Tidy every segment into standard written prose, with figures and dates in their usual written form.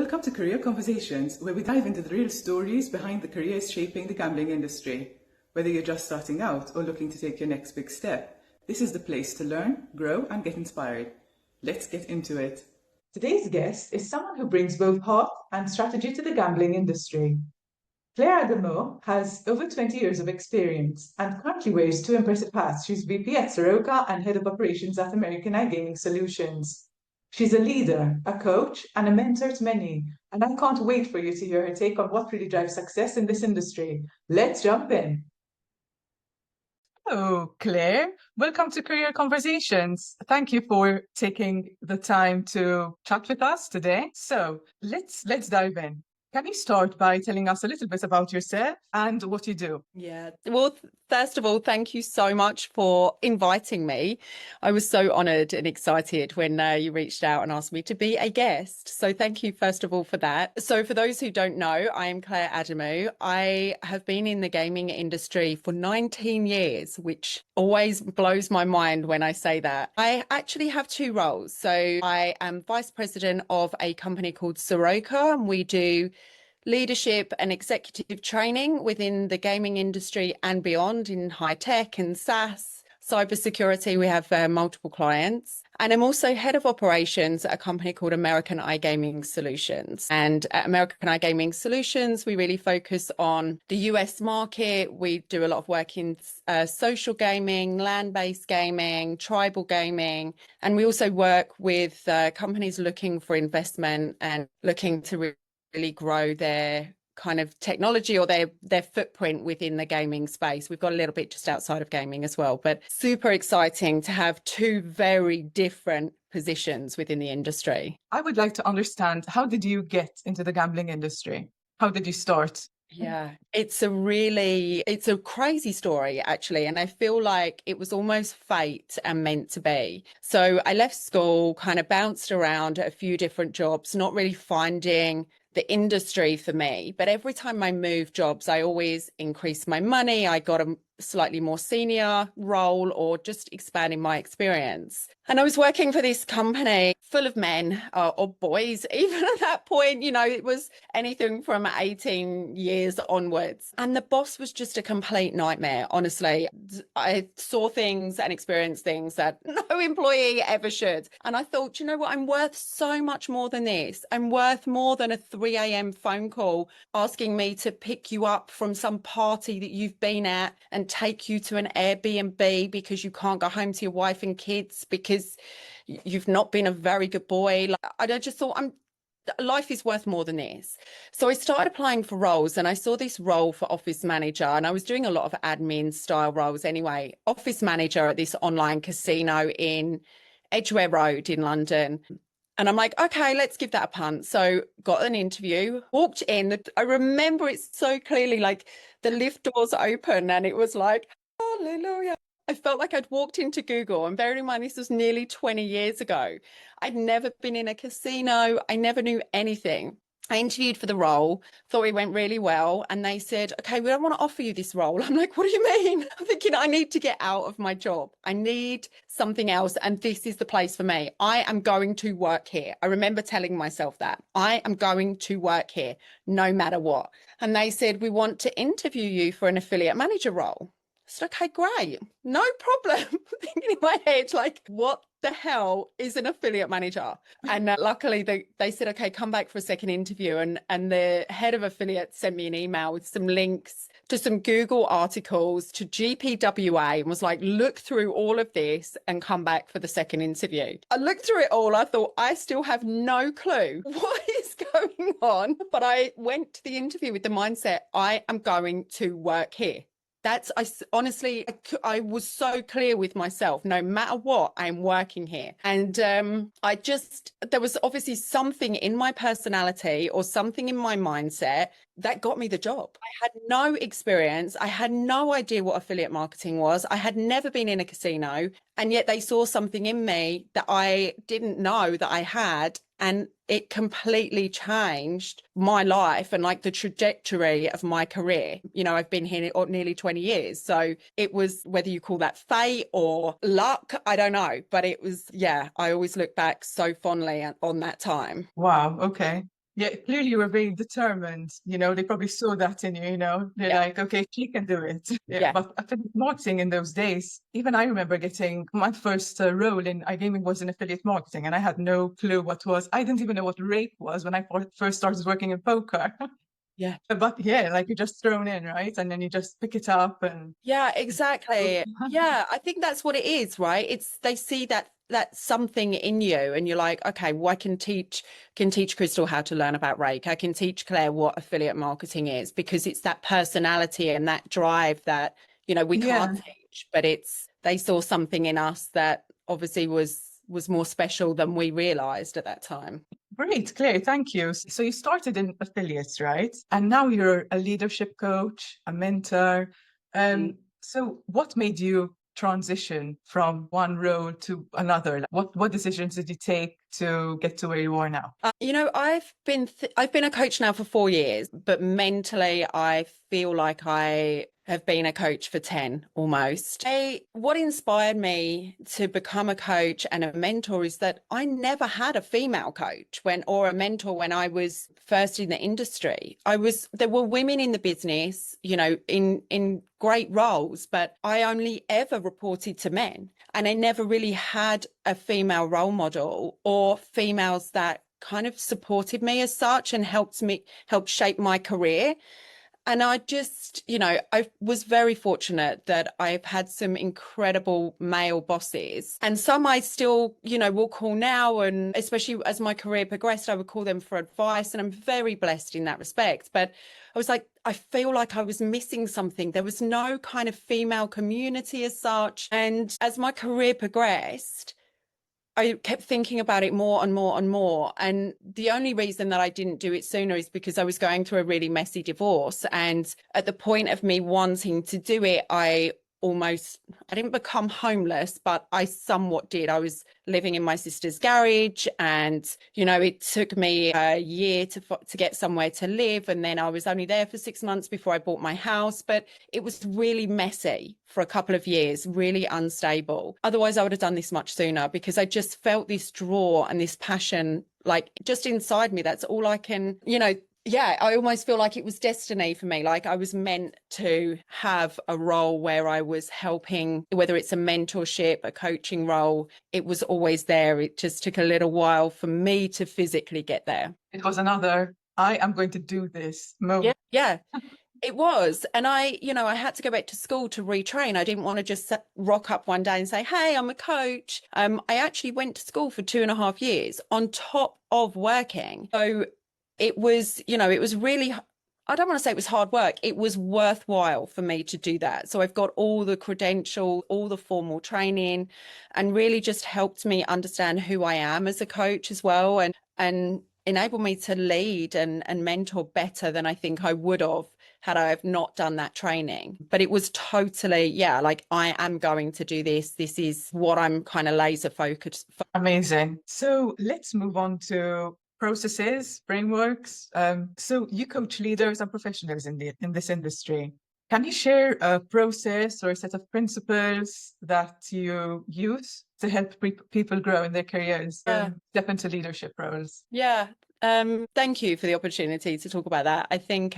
Welcome to Career Conversations, where we dive into the real stories behind the careers shaping the gambling industry. Whether you're just starting out or looking to take your next big step, this is the place to learn, grow, and get inspired. Let's get into it. Today's guest is someone who brings both heart and strategy to the gambling industry. Claire Adamou has over 20 years of experience and currently wears two impressive hats. She's VP at Soroka and Head of Operations at American iGaming Solutions. She's a leader, a coach, and a mentor to many, and I can't wait for you to hear her take on what really drives success in this industry. Let's jump in. Hello, Claire. Welcome to Career Conversations. Thank you for taking the time to chat with us today. So let's dive in. Can you start by telling us a little bit about yourself and what you do? Yeah. Well, first of all, thank you so much for inviting me. I was so honoured and excited when you reached out and asked me to be a guest. So thank you, first of all, for that. So for those who don't know, I am Claire Adamou. I have been in the gaming industry for 19 years, which always blows my mind when I say that. I actually have two roles. So I am Vice President of a company called Soroka, and we do leadership and executive training within the gaming industry and beyond in high tech and SaaS, cybersecurity. We have multiple clients. And I'm also head of operations at a company called American iGaming Solutions. And at American iGaming Solutions, we really focus on the US market. We do a lot of work in social gaming, land-based gaming, tribal gaming. And we also work with companies looking for investment and looking to really grow their kind of technology or their footprint within the gaming space. We've got a little bit just outside of gaming as well, but super exciting to have two very different positions within the industry. I would like to understand, how did you get into the gambling industry? How did you start? Yeah, it's a crazy story, actually. And I feel like it was almost fate and meant to be. So I left school, kind of bounced around at a few different jobs, not really finding the industry for me. But every time I moved jobs, I always increased my money. I got a slightly more senior role or just expanding my experience. And I was working for this company full of men or boys, even at that point, you know, it was anything from 18 years onwards. And the boss was just a complete nightmare, honestly. I saw things and experienced things that no employee ever should. And I thought, you know what, I'm worth so much more than this. I'm worth more than a 3 a.m. phone call asking me to pick you up from some party that you've been at and take you to an Airbnb because you can't go home to your wife and kids because you've not been a very good boy. Like, I just thought, life is worth more than this. So I started applying for roles and I saw this role for office manager, and I was doing a lot of admin style roles anyway. Office manager at this online casino in Edgware Road in London. And I'm like, okay, let's give that a punt. So got an interview, walked in. I remember it so clearly, like the lift doors open and it was like, hallelujah. I felt like I'd walked into Google, and bearing in mind, this was nearly 20 years ago. I'd never been in a casino. I never knew anything. I interviewed for the role, thought it went really well. And they said, okay, we don't want to offer you this role. I'm like, what do you mean? I'm thinking, I need to get out of my job. I need something else. And this is the place for me. I am going to work here. I remember telling myself that I am going to work here no matter what. And they said, we want to interview you for an affiliate manager role. I said, okay, great. No problem. Thinking in my head, like, what the hell is an affiliate manager? And luckily they said, okay, come back for a second interview. And the head of affiliate sent me an email with some links to some Google articles to GPWA and was like, look through all of this and come back for the second interview. I looked through it all. I thought, I still have no clue what is going on. But I went to the interview with the mindset, I am going to work here. Honestly, I was so clear with myself, no matter what, I'm working here. And there was obviously something in my personality or something in my mindset that got me the job. I had no experience. I had no idea what affiliate marketing was. I had never been in a casino. And yet they saw something in me that I didn't know that I had. And it completely changed my life and like the trajectory of my career. You know, I've been here nearly 20 years. So it was, whether you call that fate or luck, I don't know. But it was, yeah, I always look back so fondly on that time. Wow. Okay. Yeah, clearly you were very determined. They probably saw that in you, They're Yeah. like, okay, she can do it. Yeah, Yeah. but affiliate marketing in those days, even I remember getting my first role in iGaming was in affiliate marketing, and I had no clue what was. I didn't even know what rape was when I first started working in poker. Yeah. But yeah, like you're just thrown in, right? And then you just pick it up and Yeah, exactly. Yeah, I think that's what it is, right? It's they see that something in you and you're like, okay, well, I can teach Crystal how to learn about Rake. I can teach Claire what affiliate marketing is, because it's that personality and that drive that, we yeah. can't teach, but they saw something in us that obviously was more special than we realized at that time. Great, Claire, thank you. So you started in affiliates, right? And now you're a leadership coach, a mentor. So what made you transition from one role to another? Like, what decisions did you take to get to where you are now? I've been a coach now for 4 years, but mentally I feel like I have been a coach for 10 almost. What inspired me to become a coach and a mentor is that I never had a female coach or a mentor when I was first in the industry. There were women in the business, in great roles, but I only ever reported to men, and I never really had a female role model or females that kind of supported me as such and helped shape my career. And I just, I was very fortunate that I've had some incredible male bosses, and some I still, will call now. And especially as my career progressed, I would call them for advice. And I'm very blessed in that respect. But I was like, I feel like I was missing something. There was no kind of female community as such. And as my career progressed, I kept thinking about it more and more and more. And the only reason that I didn't do it sooner is because I was going through a really messy divorce. And at the point of me wanting to do it, I didn't become homeless, but I somewhat did. I was living in my sister's garage, and, it took me a year to get somewhere to live. And then I was only there for 6 months before I bought my house. But it was really messy for a couple of years, really unstable. Otherwise, I would have done this much sooner, because I just felt this draw and this passion, like just inside me. That's all I can, yeah, I almost feel like it was destiny for me. Like I was meant to have a role where I was helping, whether it's a mentorship, a coaching role, it was always there. It just took a little while for me to physically get there. It was another, I am going to do this moment. Yeah. It was. And I had to go back to school to retrain. I didn't want to just rock up one day and say, hey, I'm a coach. I actually went to school for 2.5 years on top of working. So it was, it was really, I don't want to say it was hard work. It was worthwhile for me to do that. So I've got all the credential, all the formal training, and really just helped me understand who I am as a coach as well, and enable me to lead and mentor better than I think I would have had I have not done that training. But it was totally, yeah, like I am going to do this. This is what I'm kind of laser focused. Amazing. So let's move on to processes, frameworks. So you coach leaders and professionals in this industry. Can you share a process or a set of principles that you use to help people grow in their careers, step into leadership roles? Yeah. Thank you for the opportunity to talk about that. I think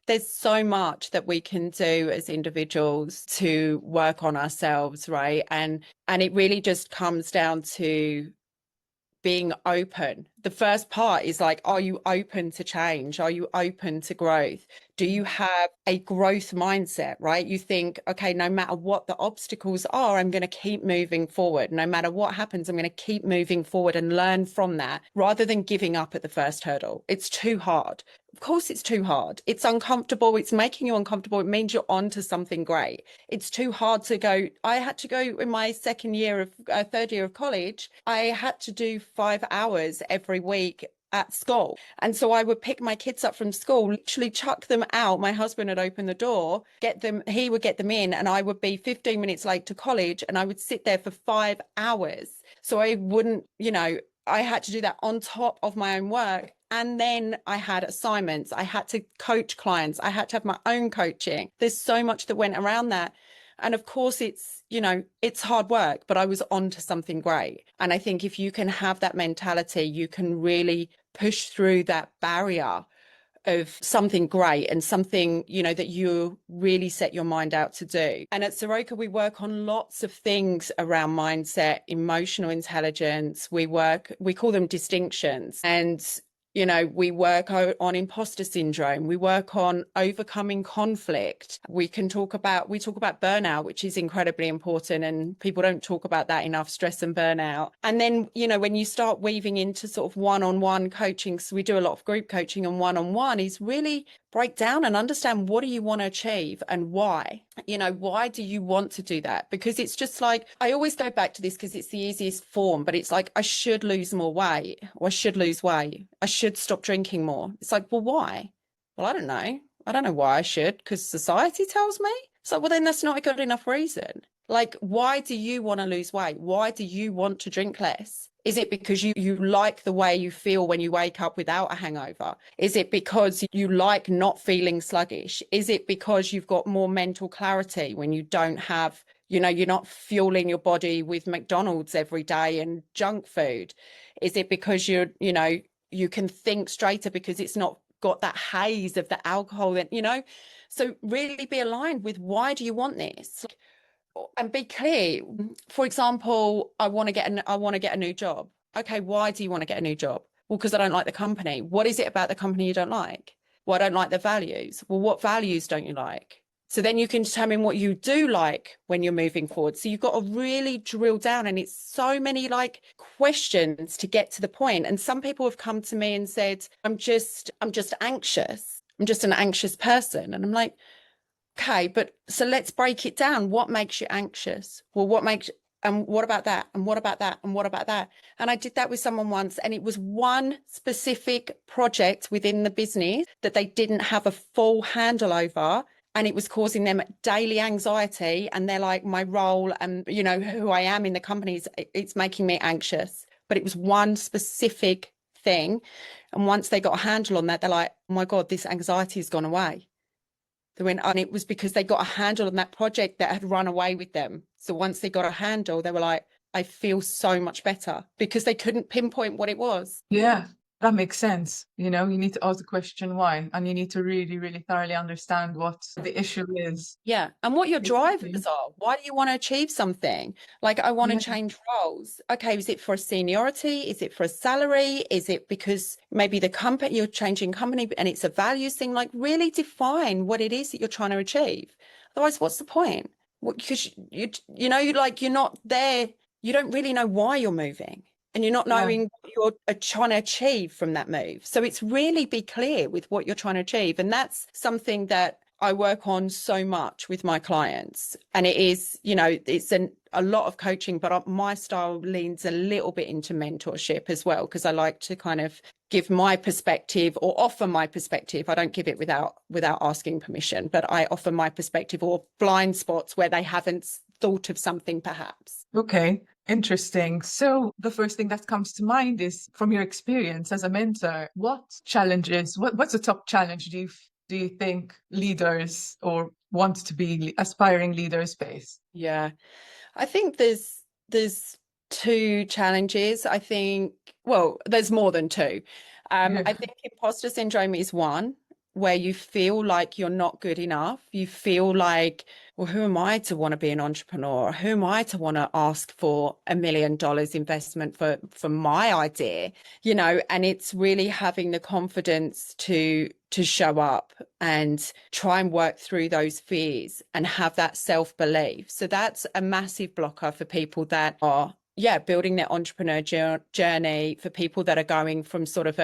there's so much that we can do as individuals to work on ourselves, right? And it really just comes down to being open. The first part is like, are you open to change? Are you open to growth? Do you have a growth mindset, right? You think, okay, no matter what the obstacles are, I'm going to keep moving forward. No matter what happens, I'm going to keep moving forward and learn from that, rather than giving up at the first hurdle. It's too hard. Of course, it's too hard. It's uncomfortable. It's making you uncomfortable. It means you're on to something great. It's too hard to go. I had to go in my third year of college. I had to do 5 hours every week at school. And so I would pick my kids up from school, literally chuck them out. My husband would open the door, he would get them in, and I would be 15 minutes late to college, and I would sit there for 5 hours. So I wouldn't, I had to do that on top of my own work. And then I had assignments. I had to coach clients. I had to have my own coaching. There's so much that went around that. And of course, it's hard work, but I was on to something great. And I think if you can have that mentality, you can really push through that barrier of something great and something, you know, that you really set your mind out to do. And at Soroka, we work on lots of things around mindset, emotional intelligence. We call them distinctions. And you know, we work on imposter syndrome. We work on overcoming conflict. We talk about burnout, which is incredibly important, and people don't talk about that enough, stress and burnout. And then, you know, when you start weaving into sort of one-on-one coaching, so we do a lot of group coaching, and one-on-one is really break down and understand, what do you want to achieve and why? You know, why do you want to do that? Because it's just like, I always go back to this because it's the easiest form, but it's like, I should lose more weight, or I should lose weight. I should stop drinking more. It's like, well, why? Well, I don't know. I don't know why I should, because society tells me. It's like, well, then that's not a good enough reason. Like, why do you want to lose weight? Why do you want to drink less? Is it because you like the way you feel when you wake up without a hangover? Is it because you like not feeling sluggish? Is it because you've got more mental clarity when you don't have, you know, you're not fueling your body with McDonald's every day and junk food? Is it because you know, you can think straighter because it's not got that haze of the alcohol that, you know? So really be aligned with, why do you want this? And be clear. For example, I want to get a new job. Okay, why do you want to get a new job? Well, because I don't like the company. What is it about the company you don't like? Well, I don't like the values. Well, what values don't you like? So then you can determine what you do like when you're moving forward. So you've got to really drill down, and it's so many like questions to get to the point. And some people have come to me and said, I'm just anxious. I'm just an anxious person. And I'm like, okay, but so let's break it down. What makes you anxious? Well, and what about that? And what about that? And what about that? And I did that with someone once, and it was one specific project within the business that they didn't have a full handle over. And it was causing them daily anxiety. And they're like, my role and, you know, who I am in the company, it's making me anxious. But it was one specific thing. And once they got a handle on that, they're like, oh my God, this anxiety has gone away. They went, and it was because they got a handle on that project that had run away with them. So once they got a handle, they were like, I feel so much better, because they couldn't pinpoint what it was. Yeah, that makes sense. You know, you need to ask the question why, and you need to really, really thoroughly understand what the issue is. Yeah. And what your drivers are. Why do you want to achieve something? Like, I want to change roles. Okay. Is it for a seniority? Is it for a salary? Is it because maybe the company, you're changing company and it's a values thing? Like, really define what it is that you're trying to achieve. Otherwise, what's the point? Because you know, like, you're not there. You don't really know why you're moving. And you're not knowing what you're trying to achieve from that move. So it's really be clear with what you're trying to achieve. And that's something that I work on so much with my clients. And it is, you know, it's a lot of coaching, but my style leans a little bit into mentorship as well, because I like to kind of give my perspective or offer my perspective. I don't give it without asking permission, but I offer my perspective or blind spots where they haven't thought of something perhaps. Okay. Interesting. So the first thing that comes to mind is, from your experience as a mentor, what's the top challenge do you think leaders or want to be aspiring leaders face? Yeah, I think there's two challenges. I think, well, there's more than two. I think imposter syndrome is one, where you feel like you're not good enough. You feel like, well, who am I to want to be an entrepreneur? Who am I to want to ask for $1 million investment for my idea? You know, and it's really having the confidence to show up and try and work through those fears and have that self-belief. So that's a massive blocker for people that are building their entrepreneur journey, for people that are going from sort of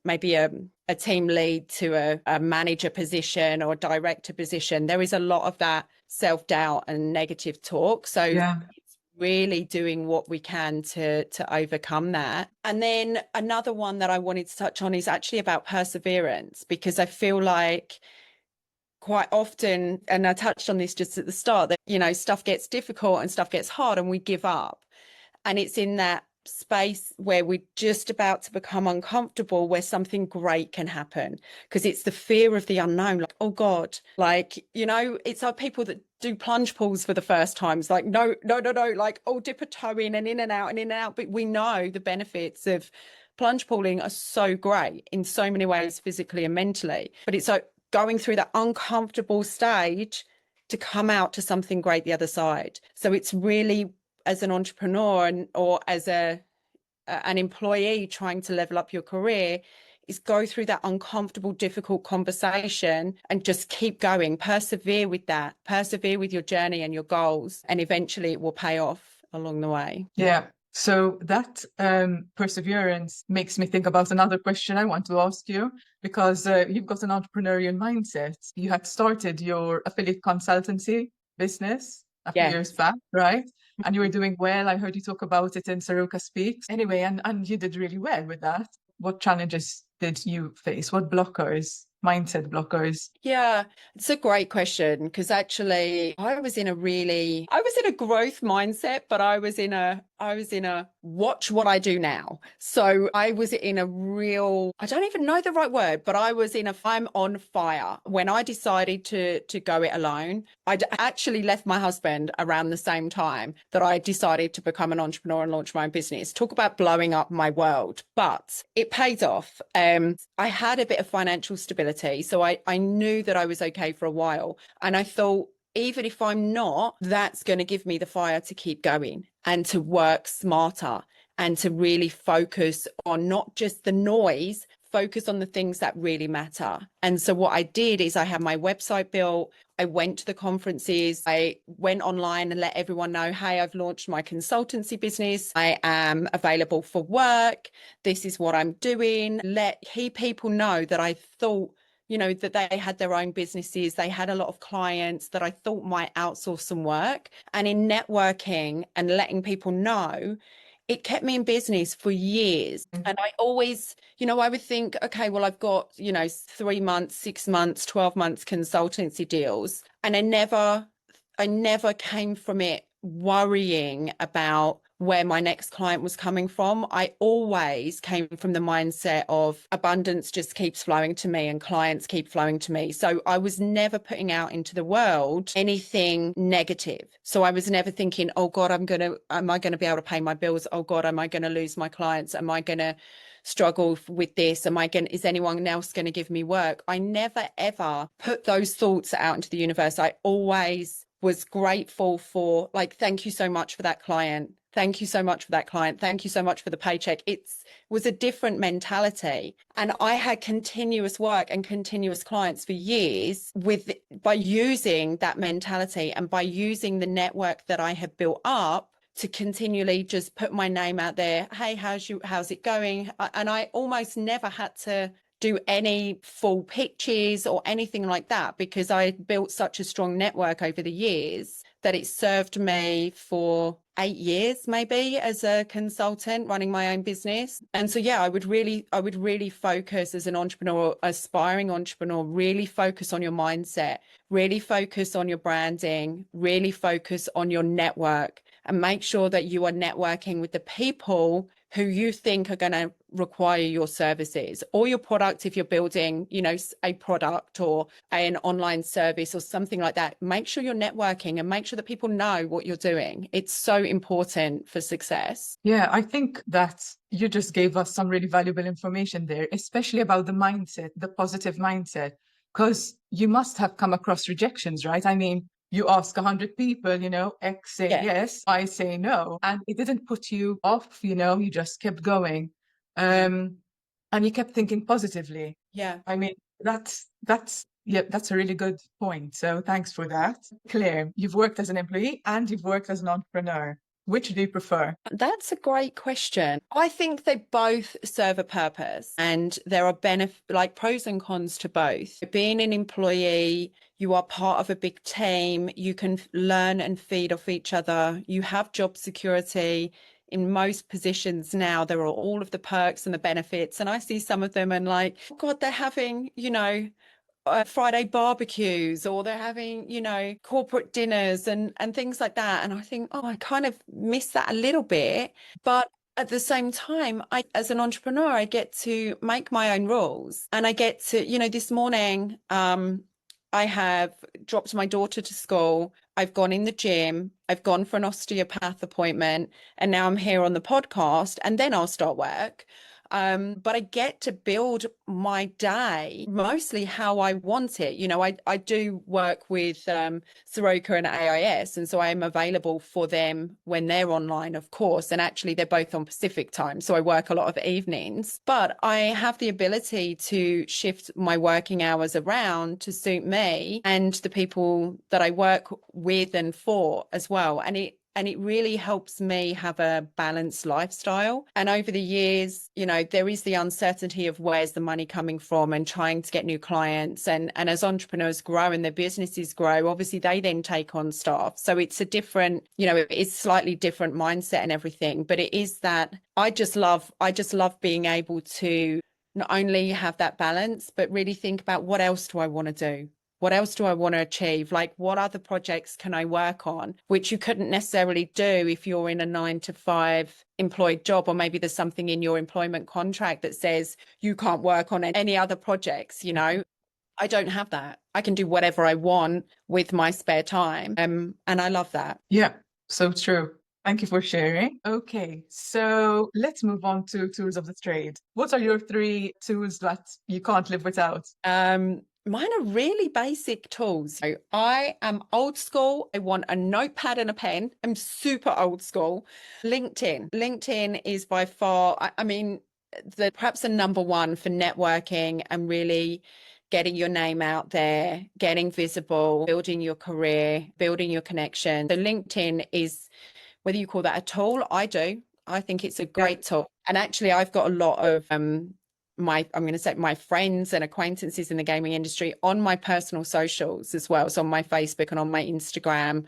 maybe a team lead to a manager position or director position. There is a lot of that self-doubt and negative talk. So it's really doing what we can to overcome that. And then another one that I wanted to touch on is actually about perseverance, because I feel like quite often, and I touched on this just at the start, that, you know, stuff gets difficult and stuff gets hard and we give up. And it's in that space where we're just about to become uncomfortable, where something great can happen, because it's the fear of the unknown. Like, oh God, like, you know, it's our people that do plunge pools for the first time. It's like, no, like, oh, dip a toe in and out and in and out. But we know the benefits of plunge pooling are so great in so many ways, physically and mentally, but it's like going through that uncomfortable stage to come out to something great the other side. So it's really, as an entrepreneur or as an employee trying to level up your career, is go through that uncomfortable, difficult conversation and just keep going, persevere with that, persevere with your journey and your goals, and eventually it will pay off along the way. Yeah. So that perseverance makes me think about another question I want to ask you, because you've got an entrepreneurial mindset. You had started your affiliate consultancy business a few years back, right? And you were doing well. I heard you talk about it in Saruka Speaks. Anyway, and you did really well with that. What challenges did you face? What blockers, mindset blockers? Yeah, it's a great question, because actually I was in a growth mindset, but I was in a watch what I do now. So I was in a real, I don't even know the right word, but I was in a I'm on fire when I decided to go it alone. I'd actually left my husband around the same time that I decided to become an entrepreneur and launch my own business. Talk about blowing up my world, but it paid off. I had a bit of financial stability, so I knew that I was okay for a while. And I thought, even if I'm not, that's going to give me the fire to keep going and to work smarter and to really focus on not just the noise, focus on the things that really matter. And so what I did is I had my website built. I went to the conferences. I went online and let everyone know, hey, I've launched my consultancy business. I am available for work. This is what I'm doing. Let people know that I thought, that they had their own businesses. They had a lot of clients that I thought might outsource some work. And in networking and letting people know, it kept me in business for years. And I always, I would think, okay, well, I've got, 3 months, 6 months, 12 months consultancy deals. And I never came from it worrying about where my next client was coming from. I always came from the mindset of abundance just keeps flowing to me and clients keep flowing to me. So I was never putting out into the world anything negative. So I was never thinking, oh God, am I going to be able to pay my bills? Oh God, am I going to lose my clients? Am I going to struggle with this? Is anyone else going to give me work? I never ever put those thoughts out into the universe. I always was grateful for, like, thank you so much for that client. Thank you so much for that client. Thank you so much for the paycheck. It was a different mentality. And I had continuous work and continuous clients for years by using that mentality and by using the network that I had built up to continually just put my name out there. Hey, how's it going? And I almost never had to do any full pitches or anything like that, because I built such a strong network over the years that it served me for 8 years maybe as a consultant running my own business. And so I would really focus as an entrepreneur, aspiring entrepreneur, really focus on your mindset, really focus on your branding, really focus on your network, and make sure that you are networking with the people who you think are going to require your services or your product. If you're building, a product or an online service or something like that, make sure you're networking and make sure that people know what you're doing. It's so important for success. Yeah, I think that you just gave us some really valuable information there, especially about the mindset, the positive mindset, because you must have come across rejections, right? I mean, you ask 100 people, X say yes, I say no. And it didn't put you off, you just kept going. And you kept thinking positively. Yeah. I mean, that's a really good point. So thanks for that. Claire, you've worked as an employee and you've worked as an entrepreneur. Which do you prefer? That's a great question. I think they both serve a purpose, and there are pros and cons to both. Being an employee, you are part of a big team. You can learn and feed off each other. You have job security. In most positions now, there are all of the perks and the benefits. And I see some of them and like, oh God, they're having, Friday barbecues, or they're having, corporate dinners and things like that. And I think, oh, I kind of miss that a little bit. But at the same time, as an entrepreneur, I get to make my own rules, and I get to, this morning, I have dropped my daughter to school. I've gone in the gym. I've gone for an osteopath appointment, and now I'm here on the podcast, and then I'll start work. but I get to build my day mostly how I want it. You know, I do work with Soroka and AIS, and so I am available for them when they're online, of course, and actually they're both on Pacific time, so I work a lot of evenings, but I have the ability to shift my working hours around to suit me and the people that I work with and for as well. And it really helps me have a balanced lifestyle. And over the years, you know, there is the uncertainty of where's the money coming from and trying to get new clients. And as entrepreneurs grow and their businesses grow, obviously they then take on staff. So it's a different, you know, it's slightly different mindset and everything. But it is that I just love being able to not only have that balance, but really think about what else do I want to do? What else do I want to achieve? Like, what other projects can I work on, which you couldn't necessarily do if you're in a 9-to-5 employed job, or maybe there's something in your employment contract that says you can't work on any other projects, you know? I don't have that. I can do whatever I want with my spare time. And I love that. Yeah, so true. Thank you for sharing. Okay, so let's move on to tools of the trade. What are your 3 tools that you can't live without? Mine are really basic tools. So I am old school. I want a notepad and a pen. I'm super old school. LinkedIn is by far, I mean, perhaps the number one for networking and really getting your name out there, getting visible, building your career, building your connection. So LinkedIn is, whether you call that a tool, I do. I think it's a great tool. And actually, I've got a lot of I'm going to say my friends and acquaintances in the gaming industry on my personal socials as well. So on my Facebook and on my Instagram.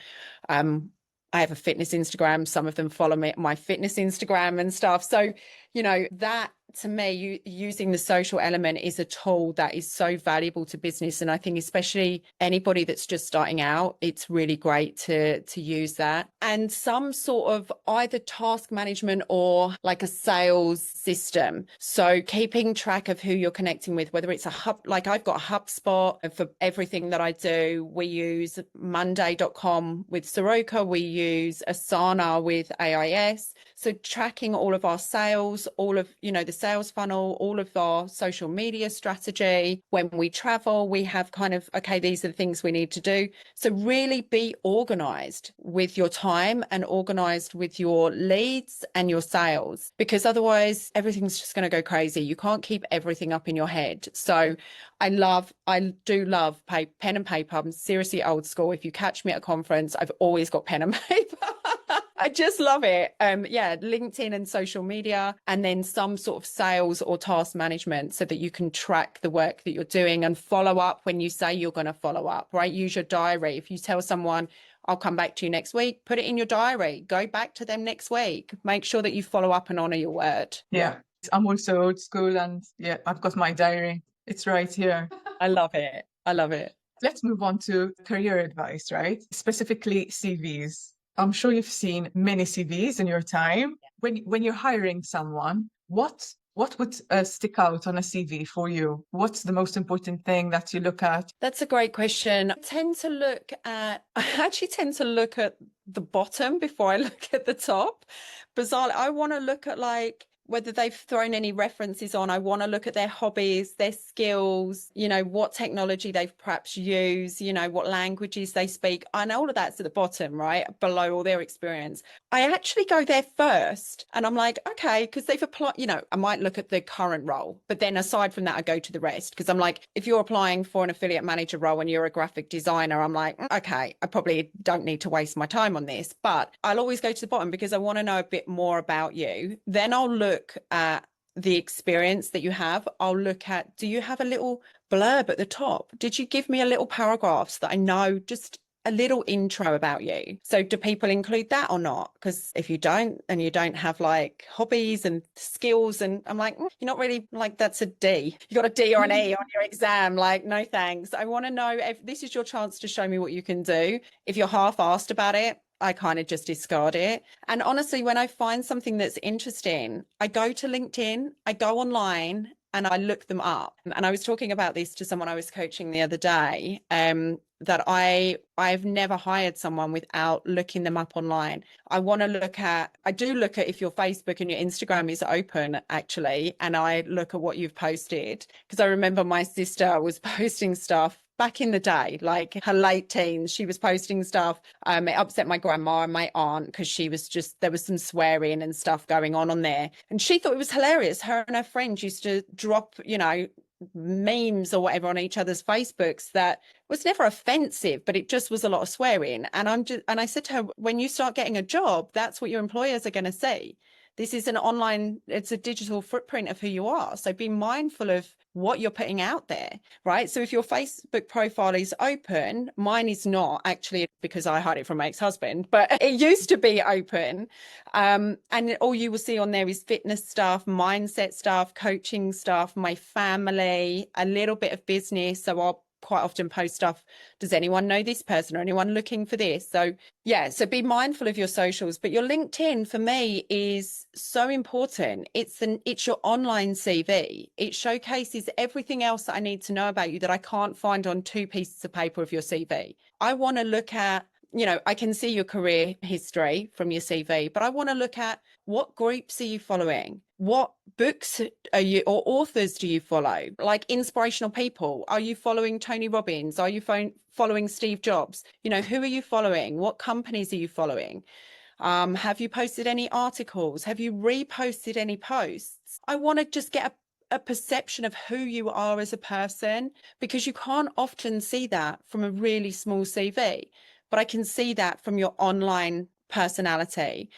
I have a fitness Instagram. Some of them follow me my fitness Instagram and stuff. So, you know, that to me, using the social element is a tool that is so valuable to business. And I think especially anybody that's just starting out, it's really great to use that. And some sort of either task management or like a sales system. So keeping track of who you're connecting with, whether it's a hub, like I've got a HubSpot for everything that I do. We use Monday.com with Soroka. We use Asana with AIS. So tracking all of our sales, all of, you know, the sales funnel, all of our social media strategy. When we travel, we have kind of, okay, these are the things we need to do. So really be organized with your time and organized with your leads and your sales, because otherwise everything's just going to go crazy. You can't keep everything up in your head. So I do love pen and paper. I'm seriously old school. If you catch me at a conference, I've always got pen and paper. I just love it. Yeah, LinkedIn and social media, and then some sort of sales or task management so that you can track the work that you're doing and follow up when you say you're going to follow up, right? Use your diary. If you tell someone, I'll come back to you next week, put it in your diary. Go back to them next week. Make sure that you follow up and honor your word. Yeah, I'm also old school, and yeah, I've got my diary. It's right here. I love it. I love it. Let's move on to career advice, right? Specifically CVs. I'm sure you've seen many CVs in your time. When you're hiring someone, what would stick out on a CV for you? What's the most important thing that you look at? That's a great question. I actually tend to look at the bottom before I look at the top. Bizarrely, I want to look at like whether they've thrown any references on. I want to look at their hobbies, their skills, you know, what technology they've perhaps used, you know, what languages they speak. And all of that's at the bottom, right? Below all their experience. I actually go there first and I'm like, okay, because they've applied, you know, I might look at the current role, but then aside from that, I go to the rest. Because I'm like, if you're applying for an affiliate manager role and you're a graphic designer, I'm like, okay, I probably don't need to waste my time on this, but I'll always go to the bottom because I want to know a bit more about you. Then I'll look at the experience that you have. I'll look at, do you have a little blurb at the top? Did you give me a little paragraph so that I know just a little intro about you? So do people include that or not? Because if you don't, and you don't have like hobbies and skills, and I'm like, you're not really like, that's a D. You got a D or an E on your exam. Like, no thanks. I want to know if this is your chance to show me what you can do. If you're half-assed about it, I kind of just discard it. And honestly, when I find something that's interesting, I go to LinkedIn, I go online, and I look them up. And I was talking about this to someone I was coaching the other day, that I've never hired someone without looking them up online. I do look at if your Facebook and your Instagram is open, actually, and I look at what you've posted, because I remember my sister was posting stuff back in the day, like her late teens. She was posting stuff. It upset my grandma and my aunt because there was some swearing and stuff going on there. And she thought it was hilarious. Her and her friends used to drop, memes or whatever on each other's Facebooks that was never offensive, but it just was a lot of swearing. And I said to her, when you start getting a job, that's what your employers are going to see. This is it's a digital footprint of who you are. So be mindful of what you're putting out there, right? So if your Facebook profile is open, mine is not, actually, because I hide it from my ex-husband, but it used to be open. And all you will see on there is fitness stuff, mindset stuff, coaching stuff, my family, a little bit of business. So I'll quite often post stuff. Does anyone know this person or anyone looking for this? So yeah, so be mindful of your socials. But your LinkedIn for me is so important. It's your online CV. It showcases everything else that I need to know about you that I can't find on 2 pieces of paper of your CV. I want to look at, I can see your career history from your CV, but I want to look at what groups are you following? What books are you, or authors do you follow? Like inspirational people. Are you following Tony Robbins? Are you following Steve Jobs? Who are you following? What companies are you following? Have you posted any articles? Have you reposted any posts? I want to just get a perception of who you are as a person, because you can't often see that from a really small CV, but I can see that from your online personality.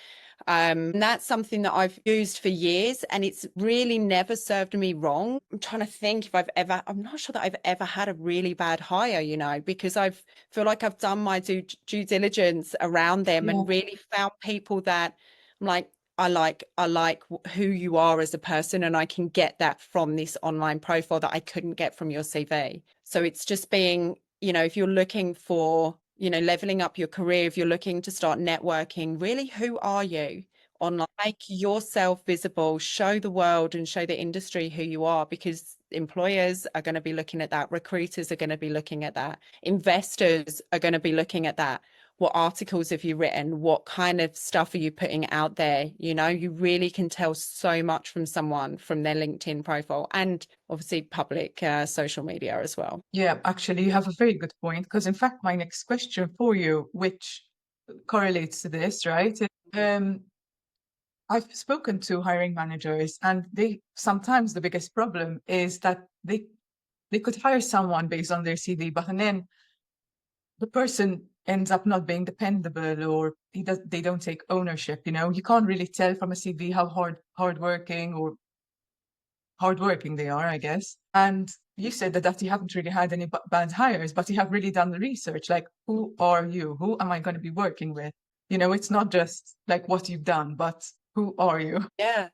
That's something that I've used for years, and it's really never served me wrong. I'm trying to think if I'm not sure that I've ever had a really bad hire, because I feel like I've done my due diligence around them and really found people that I'm like, I like who you are as a person, and I can get that from this online profile that I couldn't get from your CV. So it's just being, if you're looking for, leveling up your career, if you're looking to start networking, really, who are you online? Make yourself visible, show the world and show the industry who you are, because employers are going to be looking at that. Recruiters are going to be looking at that. Investors are going to be looking at that. What articles have you written? What kind of stuff are you putting out there? You really can tell so much from someone from their LinkedIn profile, and obviously public social media as well. Yeah, actually, you have a very good point, because in fact, my next question for you, which correlates to this, right? I've spoken to hiring managers, and sometimes the biggest problem is that they could hire someone based on their CV, but then the person ends up not being dependable, or they don't take ownership. You can't really tell from a CV how hardworking they are, I guess. And you said that you haven't really had any bad hires, but you have really done the research. Like, who are you? Who am I going to be working with? It's not just like what you've done, but who are you?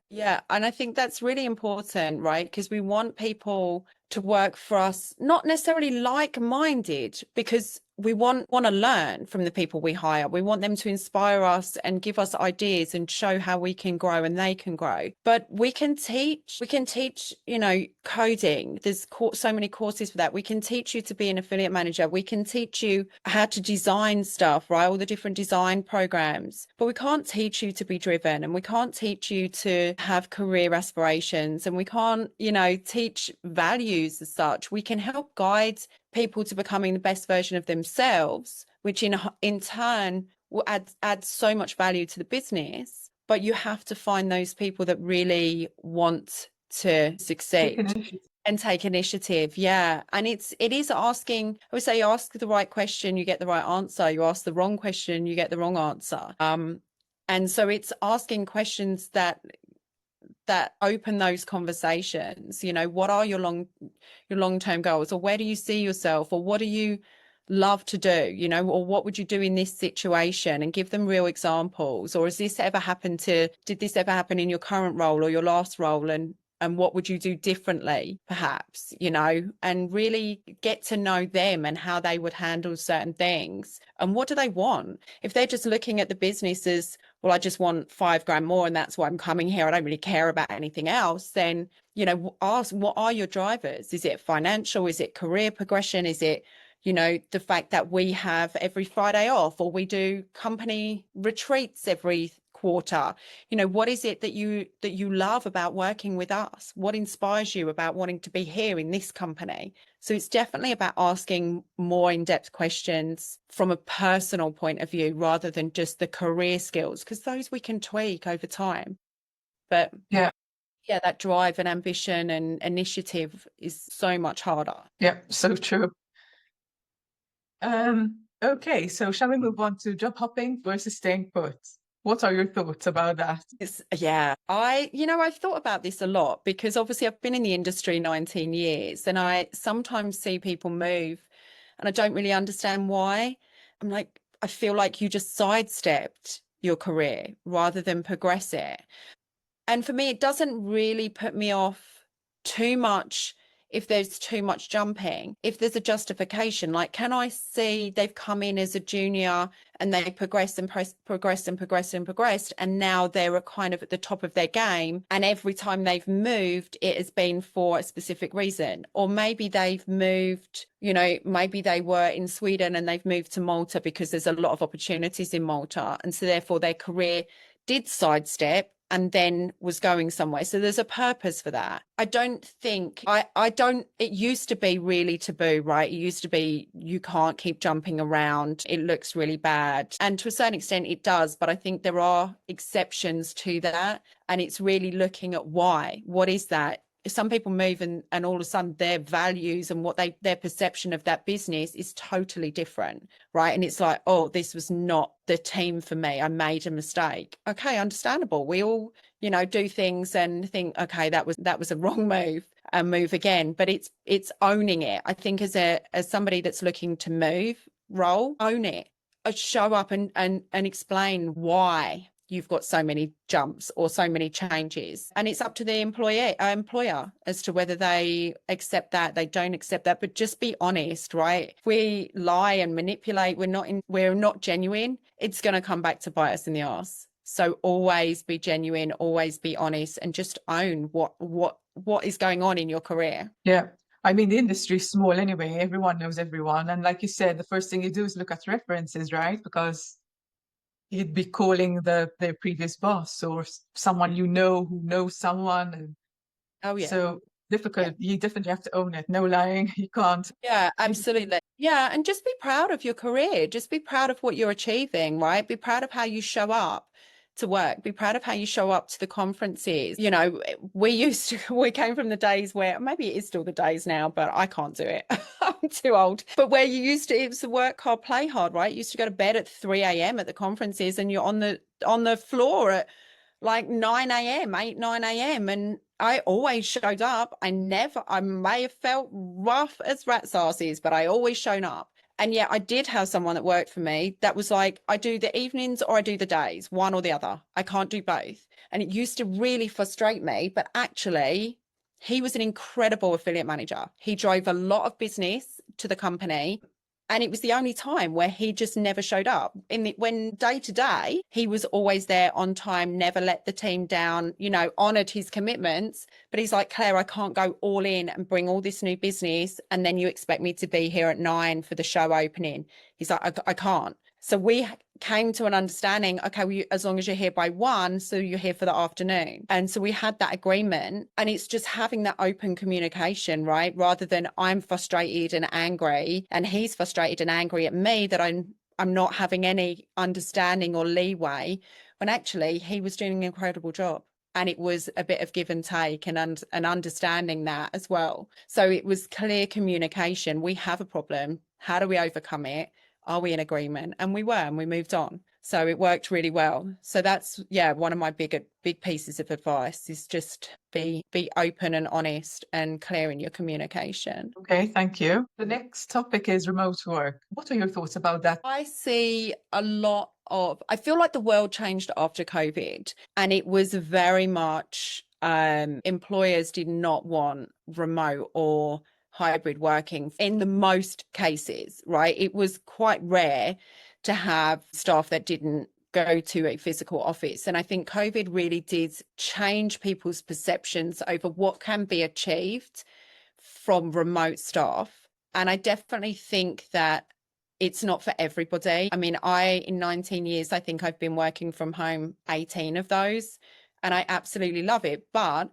Yeah. And I think that's really important, right? Because we want people to work for us, not necessarily like-minded, because we want to learn from the people we hire. We want them to inspire us and give us ideas and show how we can grow and they can grow. But we can teach, coding. There's so many courses for that. We can teach you to be an affiliate manager. We can teach you how to design stuff, right? All the different design programs. But we can't teach you to be driven, and we can't teach you to have career aspirations, and we can't, teach values as such. We can help guide people to becoming the best version of themselves, which in turn will add so much value to the business. But you have to find those people that really want to succeed and take initiative. Yeah. And it is asking, I would say, you ask the right question, you get the right answer. You ask the wrong question, you get the wrong answer. And so it's asking questions that open those conversations. What are your long-term goals, or where do you see yourself, or what do you love to do, or what would you do in this situation, and give them real examples. Or did this ever happen in your current role or your last role, and what would you do differently, perhaps, and really get to know them and how they would handle certain things, and what do they want. If they're just looking at the business as, well, I just want 5 grand more and that's why I'm coming here, I don't really care about anything else, then, you know, ask, what are your drivers? Is it financial? Is it career progression? Is it, you know, the fact that we have every Friday off, or we do company retreats every quarter? You know, what is it that you love about working with us? What inspires you about wanting to be here in this company? So it's definitely about asking more in-depth questions from a personal point of view rather than just the career skills, because those we can tweak over time. But Yeah. yeah, that drive and ambition and initiative is so much harder. Yeah, so true. Okay, so shall we move on to job hopping versus staying put? What are your thoughts about that? Yeah, I've thought about this a lot because obviously I've been in the industry 19 years and I sometimes see people move and I don't really understand why. I'm like, I feel like you just sidestepped your career rather than progress it. And for me, it doesn't really put me off too much if there's too much jumping. If there's a justification, like, can I see they've come in as a junior and they progressed and progressed and progressed and progressed, and now they're kind of at the top of their game, and every time they've moved, it has been for a specific reason. Or maybe they've moved, you know, maybe they were in Sweden and they've moved to Malta because there's a lot of opportunities in Malta, and so therefore their career did sidestep and then was going somewhere. So there's a purpose for that. I don't think, it used to be really taboo, right? It used to be, you can't keep jumping around. It looks really bad. And to a certain extent it does, but I think there are exceptions to that. And it's really looking at why. What is that? Some people move and all of a sudden their values and their perception of that business is totally different, right? And it's like, oh, this was not the team for me. I made a mistake. Okay, understandable. We all, you know, do things and think, okay, that was a wrong move, and move again. But it's owning it. I think as somebody that's looking to move role, own it. Show up and explain why you've got so many jumps or so many changes, and it's up to the employer as to whether they accept that, they don't accept that. But just be honest, right? If we lie and manipulate, we're not genuine, it's going to come back to bite us in the arse. So always be genuine, always be honest, and just own what is going on in your career. Yeah. I mean, the industry is small anyway. Everyone knows everyone. And like you said, the first thing you do is look at references, right? Because you'd be calling their previous boss or someone you know who knows someone. And Oh yeah. so difficult. You definitely have to own it. No lying. You can't. Yeah, absolutely. Yeah, and just be proud of your career. Just be proud of what you're achieving, right? Be proud of how you show up to work. Be proud of how you show up to the conferences. You know, we came from the days where, maybe it is still the days now, but I can't do it. I'm too old. But where it was the work hard, play hard, right? You used to go to bed at 3 a.m. at the conferences and you're on the floor at like 9 a.m., 8, 9 a.m. And I always showed up. I may have felt rough as rat's asses, but I always shown up. And yet I did have someone that worked for me that was like, I do the evenings or I do the days, one or the other. I can't do both. And it used to really frustrate me, but actually he was an incredible affiliate manager. He drove a lot of business to the company. And it was the only time where he just never showed up. When day to day, he was always there on time, never let the team down, you know, honoured his commitments. But he's like, Claire, I can't go all in and bring all this new business, and then you expect me to be here at 9 for the show opening. He's like, I can't. So we came to an understanding, okay, as long as you're here by 1, so you're here for the afternoon. And so we had that agreement, and it's just having that open communication, right? Rather than I'm frustrated and angry and he's frustrated and angry at me that I'm not having any understanding or leeway, when actually he was doing an incredible job. And it was a bit of give and take and understanding that as well. So it was clear communication. We have a problem. How do we overcome it? Are we in agreement? And we were, and we moved on. So it worked really well. So that's, one of my big pieces of advice is just be open and honest and clear in your communication. Okay, thank you. The next topic is remote work. What are your thoughts about that? I see I feel like the world changed after COVID, and it was very much, employers did not want remote or hybrid working in the most cases, right? It was quite rare to have staff that didn't go to a physical office. And I think COVID really did change people's perceptions over what can be achieved from remote staff. And I definitely think that it's not for everybody. I mean, in 19 years, I think I've been working from home 18 of those, and I absolutely love it. But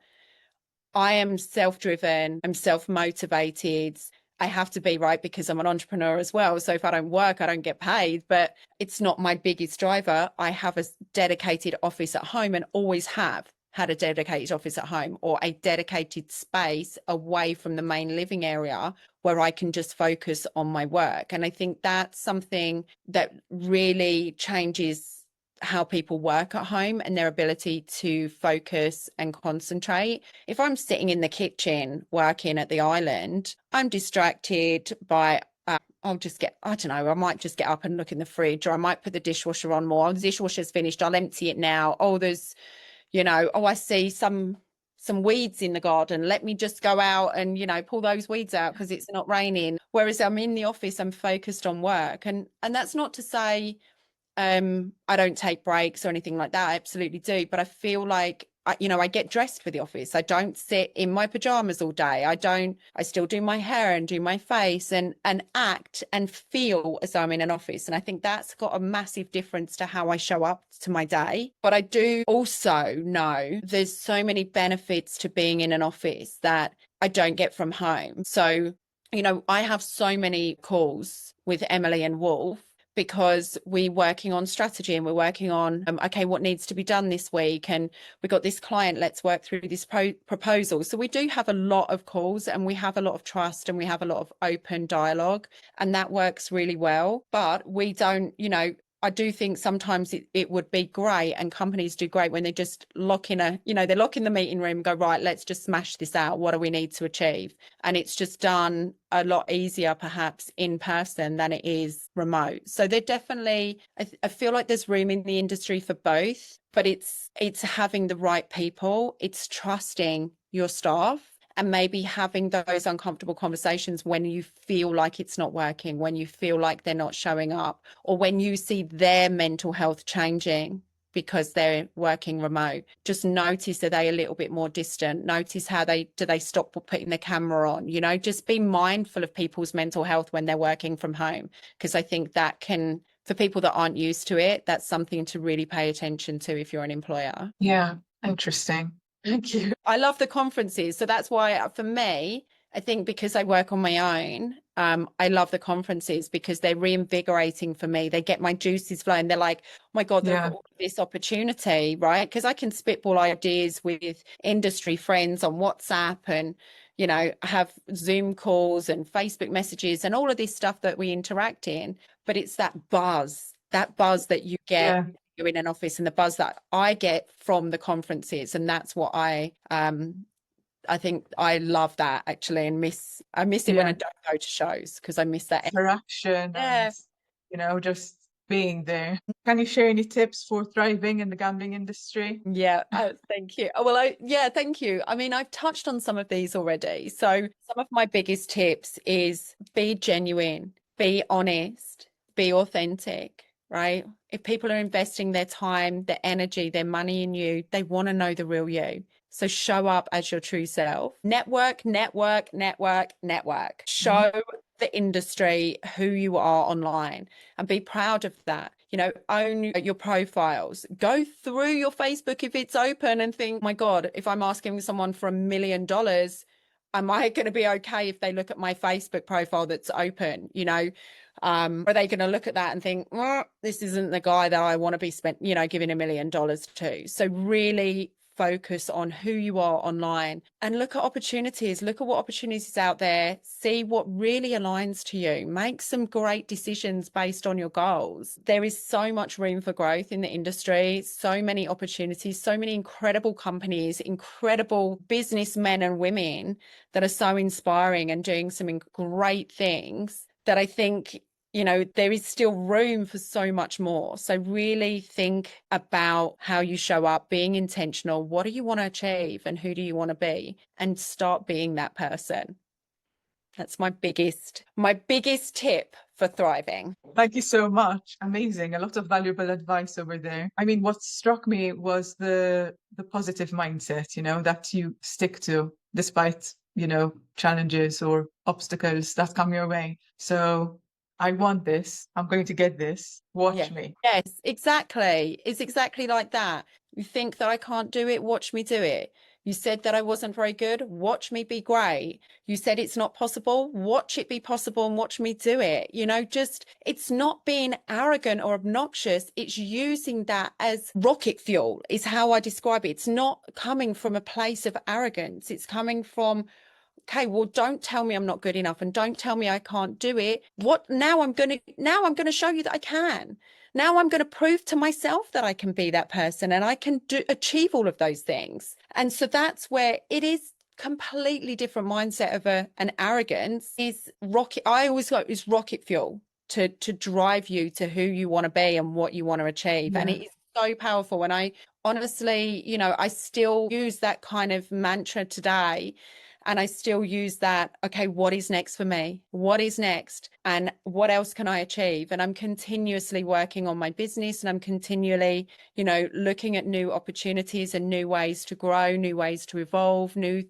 I am self-driven, I'm self-motivated. I have to be, right, because I'm an entrepreneur as well. So if I don't work, I don't get paid, but it's not my biggest driver. I have a dedicated office at home and always have had a dedicated office at home, or a dedicated space away from the main living area where I can just focus on my work. And I think that's something that really changes how people work at home and their ability to focus and concentrate. If I'm sitting in the kitchen working at the island, I'm distracted by I don't know, I might just get up and look in the fridge, or I might put the dishwasher on more. Oh, the dishwasher's finished, I'll empty it now. Oh, there's, I see some weeds in the garden. Let me just go out and, pull those weeds out because it's not raining. Whereas I'm in the office, I'm focused on work. And that's not to say I don't take breaks or anything like that. I absolutely do. But I feel like, I get dressed for the office. I don't sit in my pajamas all day. I still do my hair and do my face and act and feel as though I'm in an office. And I think that's got a massive difference to how I show up to my day. But I do also know there's so many benefits to being in an office that I don't get from home. So, I have so many calls with Emily and Wolf, because we're working on strategy and we're working on, okay, what needs to be done this week? And we got this client, let's work through this proposal. So we do have a lot of calls, and we have a lot of trust, and we have a lot of open dialogue, and that works really well. But we don't, I do think sometimes it would be great, and companies do great when they just lock in they lock in the meeting room and go, right, let's just smash this out. What do we need to achieve? And it's just done a lot easier perhaps in person than it is remote. So they're definitely, I feel like there's room in the industry for both, but it's having the right people. It's trusting your staff, and maybe having those uncomfortable conversations when you feel like it's not working, when you feel like they're not showing up, or when you see their mental health changing because they're working remote. Just notice, are they a little bit more distant? Notice how do they stop putting the camera on? Just be mindful of people's mental health when they're working from home, because I think that can, for people that aren't used to it, that's something to really pay attention to if you're an employer. Yeah, interesting. Thank you. I love the conferences. So that's why, for me, I think because I work on my own, I love the conferences because they're reinvigorating for me. They get my juices flowing. They're like, oh my God, look at all this opportunity, right? Because I can spitball ideas with industry friends on WhatsApp and, have Zoom calls and Facebook messages and all of this stuff that we interact in. But it's that buzz that you get in an office, and the buzz that I get from the conferences. And that's what I think I love that actually, and I miss it when I don't go to shows, because I miss that interaction and, just being there. Can you share any tips for thriving in the gambling industry? Yeah, thank you. Well, thank you. I mean, I've touched on some of these already. So some of my biggest tips is be genuine, be honest, be authentic. Right? If people are investing their time, their energy, their money in you, they want to know the real you. So show up as your true self. Network. Show the industry who you are online, and be proud of that. Own your profiles. Go through your Facebook if it's open and think, my God, if I'm asking someone for $1 million, am I going to be okay if they look at my Facebook profile that's open? Are they going to look at that and think, this isn't the guy that I want to be giving $1 million to? So really focus on who you are online, and look at opportunities. Look at what opportunities out there. See what really aligns to you. Make some great decisions based on your goals. There is so much room for growth in the industry, so many opportunities, so many incredible companies, incredible businessmen and women that are so inspiring and doing some great things, that I think there is still room for so much more. So really think about how you show up, being intentional. What do you want to achieve, and who do you want to be? And start being that person. That's my biggest tip for thriving. Thank you so much. Amazing. A lot of valuable advice over there. I mean, what struck me was the positive mindset, you know, that you stick to despite, you know, challenges or obstacles that come your way. So I want this. I'm going to get this. Watch me. Yes, exactly. It's exactly like that. You think that I can't do it, watch me do it. You said that I wasn't very good, watch me be great. You said it's not possible, watch it be possible and watch me do it. You know, just it's not being arrogant or obnoxious. It's using that as rocket fuel, is how I describe it. It's not coming from a place of arrogance. It's coming from, okay, well, don't tell me I'm not good enough and don't tell me I can't do it. Now I'm going to show you that I can. Now I'm going to prove to myself that I can be that person and I can achieve all of those things. And so that's where it is completely different mindset of an arrogance is rocket. I always go is rocket fuel to drive you to who you want to be and what you want to achieve. Yeah. And it is so powerful. And I honestly, you know, I still use that kind of mantra today. And I still use that, okay, what is next for me? What is next? And what else can I achieve? And I'm continuously working on my business and I'm continually, you know, looking at new opportunities and new ways to grow, new ways to evolve, new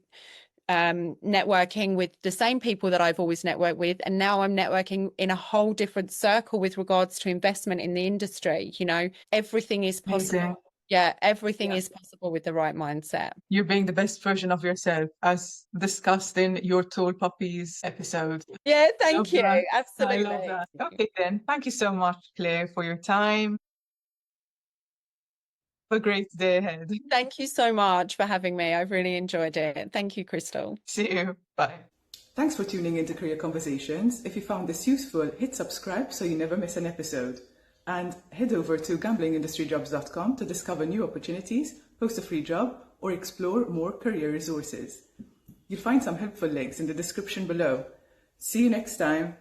networking with the same people that I've always networked with. And now I'm networking in a whole different circle with regards to investment in the industry. You know, everything is possible. Amazing. Yeah, everything is possible with the right mindset. You're being the best version of yourself, as discussed in your Tall Puppies episode. Yeah, Love thank you. that. Absolutely. I love that. Okay, then. Thank you so much, Claire, for your time. Have a great day ahead. Thank you so much for having me. I've really enjoyed it. Thank you, Crystal. See you. Bye. Thanks for tuning in to Career Conversations. If you found this useful, hit subscribe so you never miss an episode. And head over to gamblingindustryjobs.com to discover new opportunities, post a free job, or explore more career resources. You'll find some helpful links in the description below. See you next time.